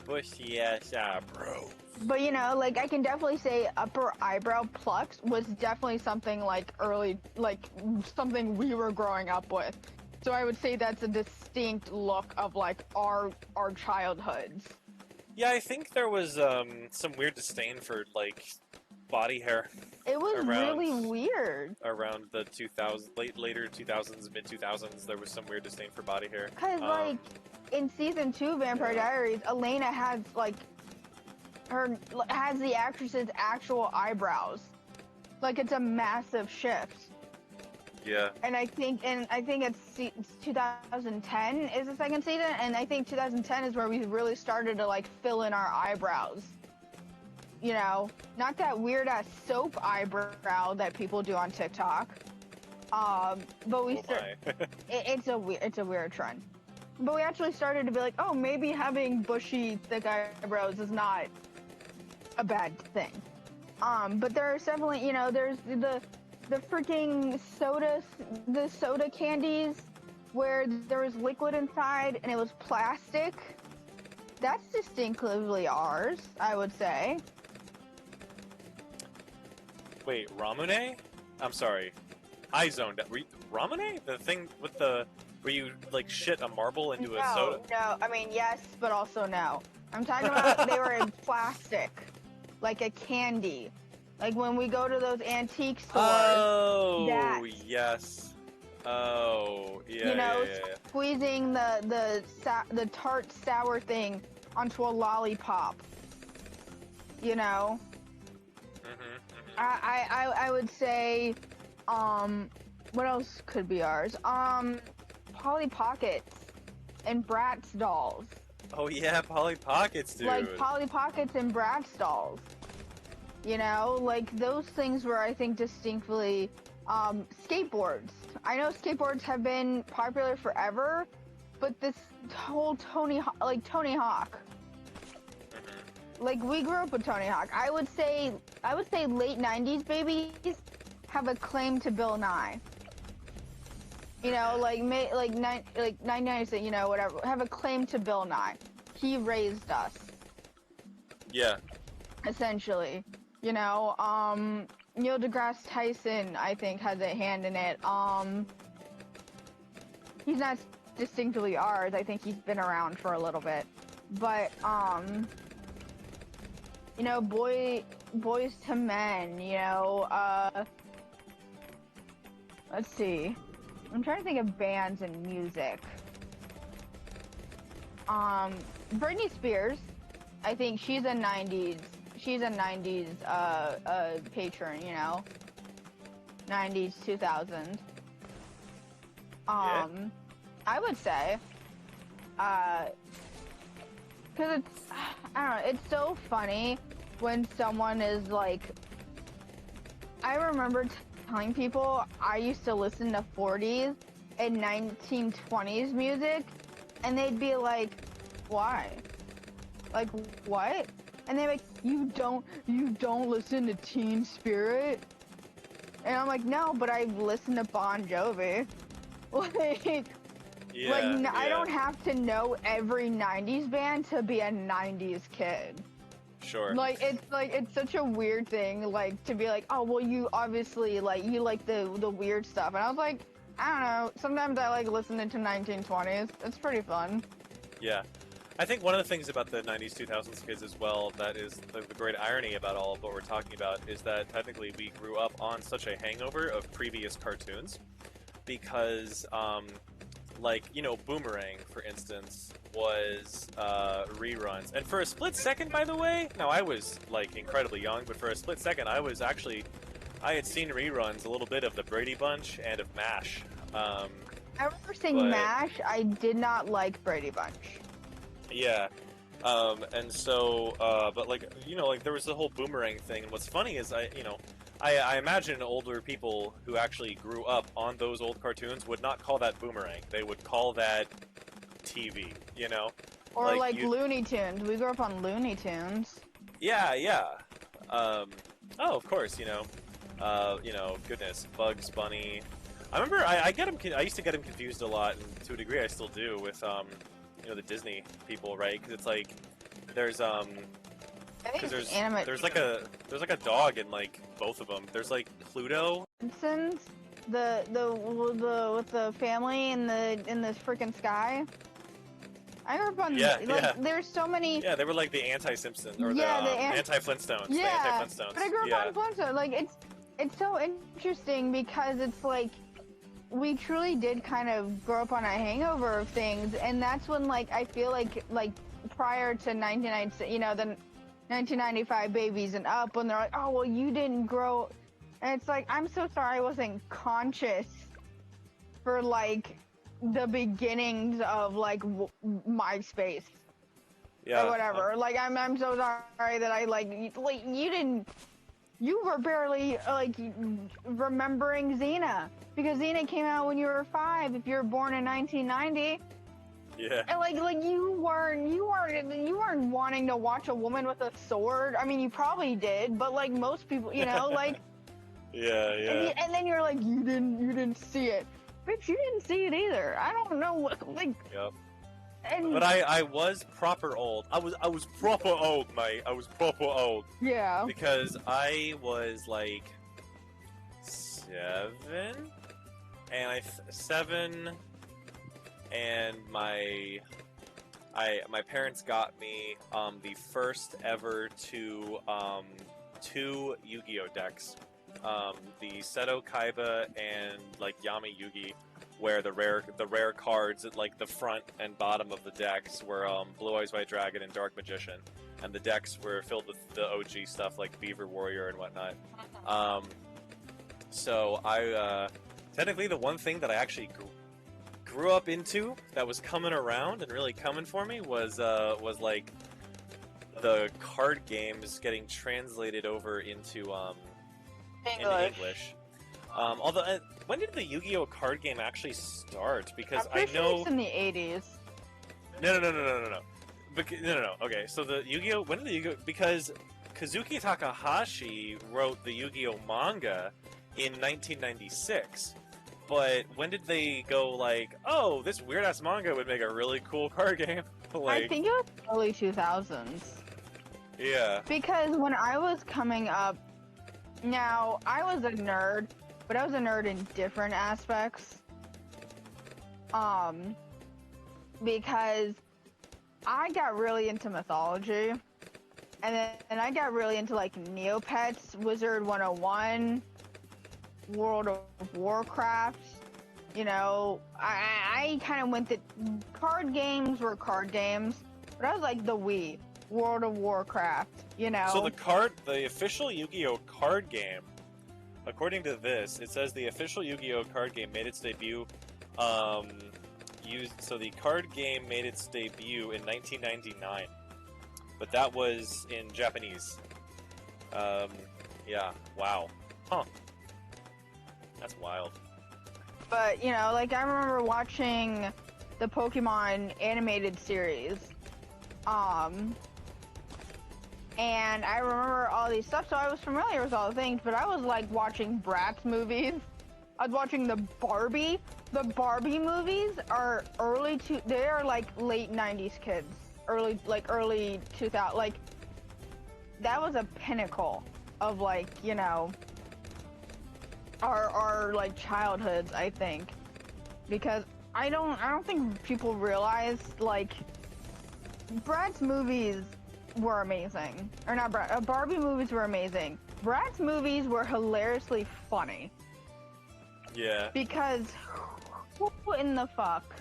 bushy ass eyebrows. But you know, like I can definitely say upper eyebrow plucks was definitely something like early, like something we were growing up with. So I would say that's a distinct look of like our childhoods. Yeah, I think there was some weird disdain for like body hair It was around really weird. around the 2000s, later 2000s, mid 2000s. There was some weird disdain for body hair. Cause like in season 2 Vampire Yeah. Diaries, Elena has like has the actress's actual eyebrows. Like it's a massive shift. Yeah. And I think it's 2010 is the second season, and I think 2010 is where we really started to like fill in our eyebrows. You know, not that weird ass soap eyebrow that people do on TikTok. But we it's a weird trend. But we actually started to be like, oh, maybe having bushy, thick eyebrows is not a bad thing. But there are definitely, you know, there's the freaking soda candies where there was liquid inside and it was plastic. That's distinctively ours, I would say. Wait, Ramune? I'm sorry. I zoned out. Ramune? The thing with the... where you, like, shit a marble into a soda? No, I mean, yes, but also no. I'm talking about they were in plastic. Like a candy. Like when we go to those antique stores. Oh, yes. Oh, yeah, you know, yeah. squeezing the tart sour thing onto a lollipop. You know? I would say, what else could be ours? Polly Pockets and Bratz dolls. Oh yeah, Polly Pockets, dude. Like Polly Pockets and Bratz dolls. You know, like those things were, I think, distinctly skateboards. I know skateboards have been popular forever, but this whole Tony Hawk. Like we grew up with Tony Hawk. I would say late '90s babies have a claim to Bill Nye. You know, like 1996, you know, whatever, have a claim to Bill Nye. He raised us. Yeah. Essentially, you know, Neil deGrasse Tyson, I think, has a hand in it. He's not distinctly ours. I think he's been around for a little bit, but you know, Boys to Men, you know, let's see. I'm trying to think of bands and music. Britney Spears, I think she's a 90s patron, you know. 90s, 2000s. Yeah. I would say, because it's, I don't know, it's so funny when someone is like, I remember telling people I used to listen to 40s and 1920s music, and they'd be like, why? Like, what? And they're like, you don't listen to Teen Spirit? And I'm like, no, but I've listened to Bon Jovi. I don't have to know every 90s band to be a 90s kid. Sure. It's such a weird thing, like, to be like, oh, well, you obviously, like, you like the weird stuff. And I was like, I don't know, sometimes I like listening to 1920s. It's pretty fun. Yeah. I think one of the things about the 90s, 2000s kids as well, that is the great irony about all of what we're talking about, is that technically we grew up on such a hangover of previous cartoons. Because, like, you know, Boomerang, for instance, was reruns. And for a split second, by the way, now I was, like, incredibly young, but for a split second, I had seen reruns a little bit of the Brady Bunch and of MASH. I remember seeing MASH. I did not like Brady Bunch. Yeah. And so, but like, you know, like there was the whole Boomerang thing. And what's funny is I imagine older people who actually grew up on those old cartoons would not call that Boomerang. They would call that TV, you know? Or like Looney Tunes. We grew up on Looney Tunes. Yeah, yeah. Oh, of course, you know, goodness, Bugs Bunny. I remember I used to get him confused a lot, and to a degree I still do, with, you know, the Disney people, right? Because it's like, There's I think because it's animate. there's like a dog in like both of them. There's like Pluto. Simpsons, the with the family in the freaking sky. I grew up on Yeah, like yeah. there's so many. Yeah, they were like the anti-Simpsons or Yeah, the anti-Flintstones. The yeah, anti-Flintstones. but I grew up Yeah. on Flintstones. Like it's so interesting because it's like we truly did kind of grow up on a hangover of things, and that's when like I feel like prior to 1990, the 1995 babies and up, when they're like, oh well, you didn't grow, and it's like I'm so sorry I wasn't conscious for like the beginnings of like MySpace Yeah. or whatever. Like I'm so sorry that I like you didn't. You were barely like remembering Xena because Xena came out when you were 5. If you were born in 1990, Yeah. and like you weren't wanting to watch a woman with a sword. I mean, you probably did, but like most people, like Yeah, yeah. and then you're like you didn't see it, bitch. You didn't see it either. I don't know what like. Yep. And But I was proper old. I was proper old, mate. I was proper old yeah. because I was like 7, and 7, and my parents got me the first ever two Yu-Gi-Oh decks, the Seto Kaiba and like Yami Yugi, where the rare cards at like the front and bottom of the decks were Blue Eyes White Dragon and Dark Magician, and the decks were filled with the OG stuff like Beaver Warrior and whatnot. So I technically the one thing that I actually grew up into that was coming around and really coming for me was like the card games getting translated over into English. Although, when did the Yu-Gi-Oh card game actually start? Because I'm pretty I sure know it's in the 80s. no. No. Okay, so the Yu-Gi-Oh. When did the Yu-Gi-Oh? Because Kazuki Takahashi wrote the Yu-Gi-Oh manga in 1996. But when did they go like, oh, this weird ass manga would make a really cool card game? Like, I think it was early 2000s. yeah. Because when I was coming up, now I was a nerd, but I was a nerd in different aspects. Because I got really into mythology, and I got really into like Neopets, Wizard 101, World of Warcraft. I kind of went the card games were card games, but I was like the Wii, World of Warcraft, So the official Yu-Gi-Oh card game, according to this, it says the official Yu-Gi-Oh card game made its debut. The card game made its debut in 1999, but that was in Japanese. Yeah. Wow. Huh. That's wild. But, like I remember watching the Pokemon animated series. And I remember all these stuff, so I was familiar with all the things, but I was like watching Bratz movies. I was watching the Barbie. The Barbie movies are they are like late 90s kids. Early 2000, like that was a pinnacle of like, our like childhoods, I think, because I don't think people realize like Bratz movies were amazing, or not Barbie movies were amazing. Bratz movies were hilariously funny. Yeah. Because who in the fuck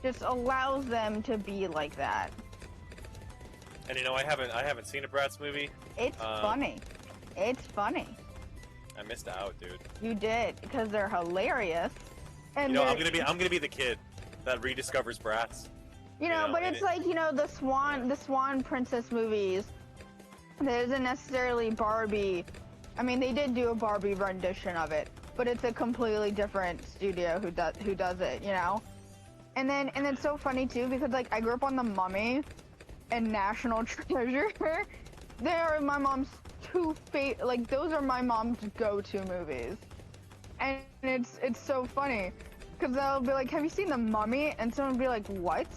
just allows them to be like that? And I haven't seen a Bratz movie. It's funny. It's funny. I missed out, dude. You did, because they're hilarious. And I'm gonna be the kid that rediscovers Bratz. But it's like, the Swan Princess movies. There isn't necessarily Barbie. I mean, they did do a Barbie rendition of it, but it's a completely different studio who does it, And then it's so funny too, because like I grew up on The Mummy and National Treasure. They're my mom's those are my mom's go-to movies. And it's so funny, because they'll be like, have you seen The Mummy? And someone will be like, what?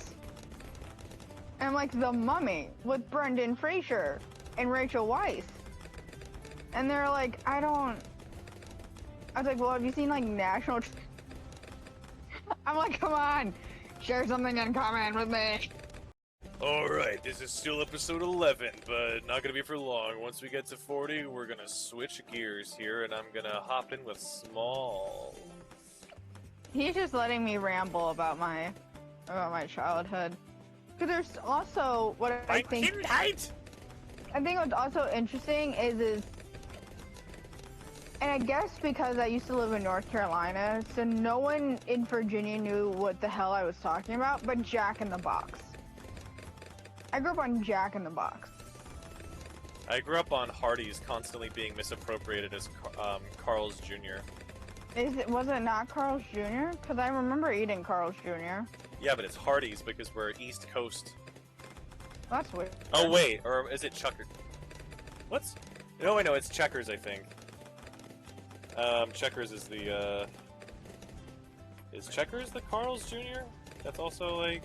And And I'm like, The Mummy with Brendan Fraser and Rachel Weisz. And they're like, I was like, well, have you seen like National? I'm like, come on, share something in common with me. Alright, this is still episode 11, but not gonna be for long. Once we get to 40, we're gonna switch gears here, and I'm gonna hop in with Small. He's just letting me ramble about my childhood. Because there's also what I think. Kindheit! I think what's also interesting is, and I guess because I used to live in North Carolina, so no one in Virginia knew what the hell I was talking about, but Jack in the Box. I grew up on Jack in the Box. I grew up on Hardee's constantly being misappropriated as Carl's Jr. Was it not Carl's Jr.? Because I remember eating Carl's Jr. Yeah, but it's Hardee's because we're East Coast. That's weird. Oh wait, or is it Chuckers? What's? No, wait, no, it's Checkers, I think. Checkers is the, Is Checkers the Carl's Jr.? That's also, like...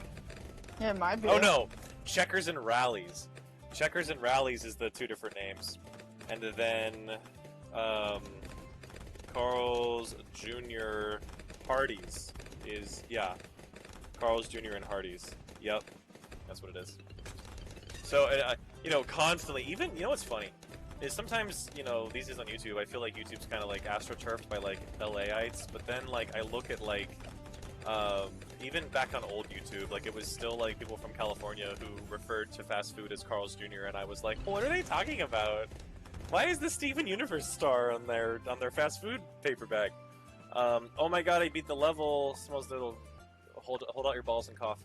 Yeah, it might be. Oh, no! Checkers and Rallies. Checkers and Rallies is the two different names. And then, Carl's Jr. Hardee's is, yeah. Carl's Jr. and Hardee's. Yep. That's what it is. So, you know, constantly, even, you know what's funny? Is sometimes, you know, these days on YouTube, I feel like YouTube's kind of like astroturfed by like LAites, but then like I look at like, even back on old YouTube, like it was still like people from California who referred to fast food as Carl's Jr. and I was like, what are they talking about? Why is the Steven Universe star on their fast food paperback? Oh my god, I beat the level. Smells little. Hold out your balls and cough.